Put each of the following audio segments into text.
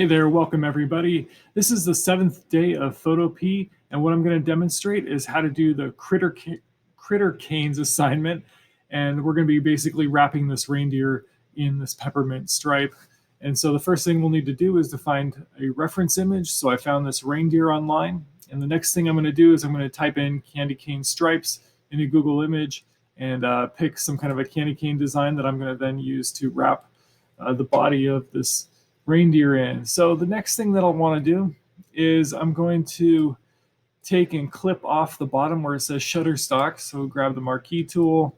Hey there, welcome everybody. This is the 7th day of PhotoPea, and what I'm going to demonstrate is how to do the critter canes assignment. And we're going to be basically wrapping this reindeer in this peppermint stripe. And so the first thing we'll need to do is to find a reference image. So I found this reindeer online. And the next thing I'm going to do is I'm going to type in candy cane stripes into Google image and pick some kind of a candy cane design that I'm going to then use to wrap the body of this reindeer in. So the next thing that I'll want to do is I'm going to take and clip off the bottom where it says Shutterstock. So grab the marquee tool,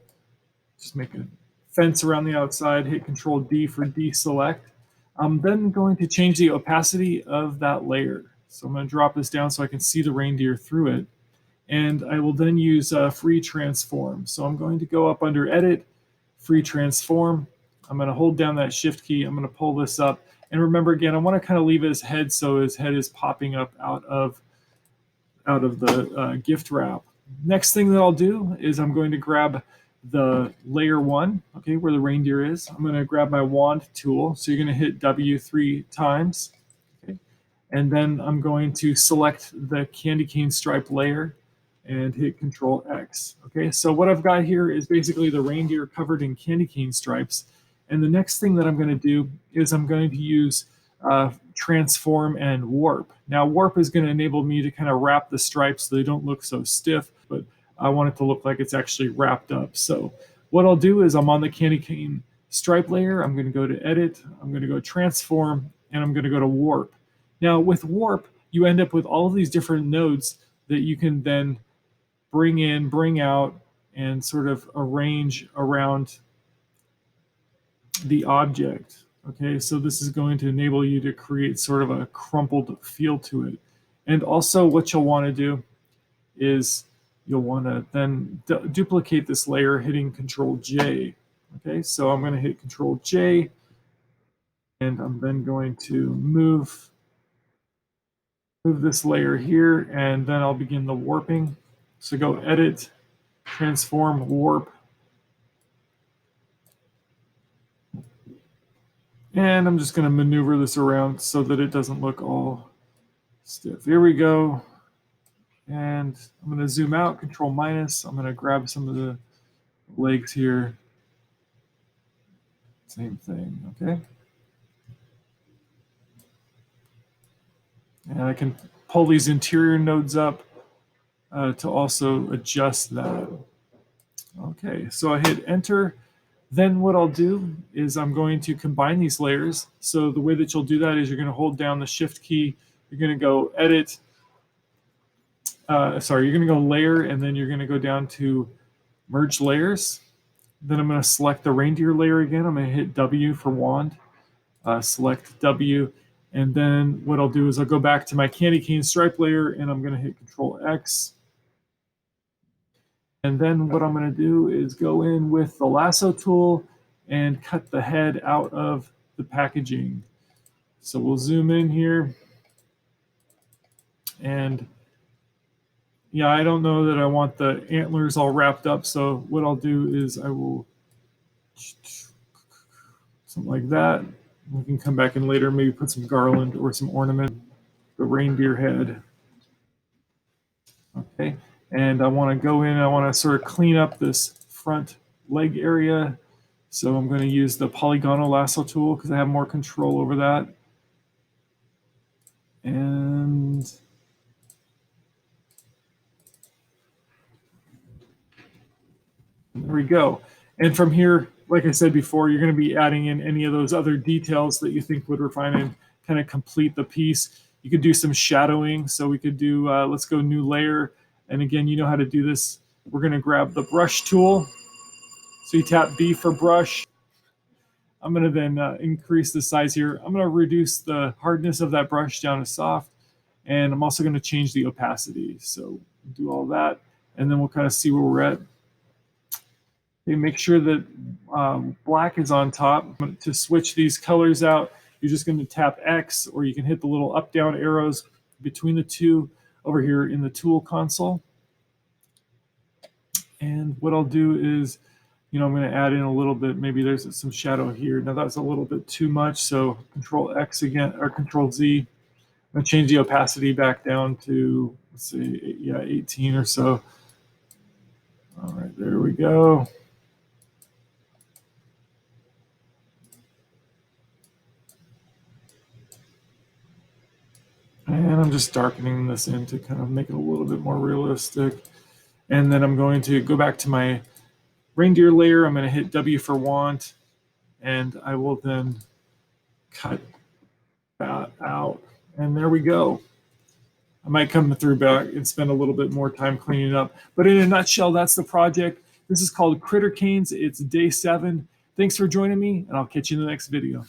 just make a fence around the outside, hit Control D for deselect. I'm then going to change the opacity of that layer. So I'm going to drop this down so I can see the reindeer through it. And I will then use Free Transform. So I'm going to go up under Edit, Free Transform. I'm going to hold down that Shift key. I'm going to pull this up. And remember, again, I want to kind of leave his head so his head is popping up out of the gift wrap. Next thing that I'll do is I'm going to grab the layer 1, okay, where the reindeer is. I'm going to grab my wand tool. So you're going to hit W 3 times. Okay? And then I'm going to select the candy cane stripe layer and hit Control X. Okay, so what I've got here is basically the reindeer covered in candy cane stripes. And the next thing that I'm going to do is I'm going to use transform and warp. Now warp is going to enable me to kind of wrap the stripes so they don't look so stiff, but I want it to look like it's actually wrapped up. So what I'll do is I'm on the candy cane stripe layer. I'm going to go to edit. I'm going to go transform, and I'm going to go to warp. Now with warp, you end up with all of these different nodes that you can then bring in, bring out, and sort of arrange around the object. Okay, so this is going to enable you to create sort of a crumpled feel to it. And also what you'll want to do is you'll want to then duplicate this layer hitting Control J. Okay, so I'm going to hit Control J, and I'm then going to move this layer here, and then I'll begin the warping. So go Edit, Transform, Warp. And I'm just going to maneuver this around so that it doesn't look all stiff. Here we go. And I'm going to zoom out, Control minus. I'm going to grab some of the legs here. Same thing, okay? And I can pull these interior nodes up to also adjust that. Okay, so I hit Enter. Then what I'll do is I'm going to combine these layers. So the way that you'll do that is you're going to hold down the Shift key. You're going to go Edit. You're going to go Layer, and then you're going to go down to Merge Layers. Then I'm going to select the reindeer layer again. I'm going to hit W for wand, select W, and then what I'll do is I'll go back to my candy cane stripe layer, and I'm going to hit Control X. And then what I'm going to do is go in with the lasso tool and cut the head out of the packaging. So we'll zoom in here. And yeah, I don't know that I want the antlers all wrapped up. So what I'll do is I will something like that. We can come back in later, maybe put some garland or some ornament, the reindeer head. Okay. And I want to go in and I want to sort of clean up this front leg area. So I'm going to use the polygonal lasso tool because I have more control over that. And there we go. And from here, like I said before, you're going to be adding in any of those other details that you think would refine and kind of complete the piece. You could do some shadowing. So we could do, let's go new layer. And again, you know how to do this. We're going to grab the brush tool. So you tap B for brush. I'm going to then increase the size here. I'm going to reduce the hardness of that brush down to soft. And I'm also going to change the opacity. So do all that. And then we'll kind of see where we're at. Okay, make sure that black is on top. To switch these colors out, you're just going to tap X, or you can hit the little up-down arrows between the two over here in the tool console. And what I'll do is I'm going to add in a little bit. Maybe there's some shadow here. Now that's a little bit too much. So Control X again, or Control Z. I'm going to change the opacity back down to, let's see, yeah, 18 or so. All right, there we go. And I'm just darkening this in to kind of make it a little bit more realistic. And then I'm going to go back to my reindeer layer. I'm going to hit W for want, and I will then cut that out. And there we go. I might come through back and spend a little bit more time cleaning up. But in a nutshell, that's the project. This is called Critter Canes. It's day 7. Thanks for joining me, and I'll catch you in the next video.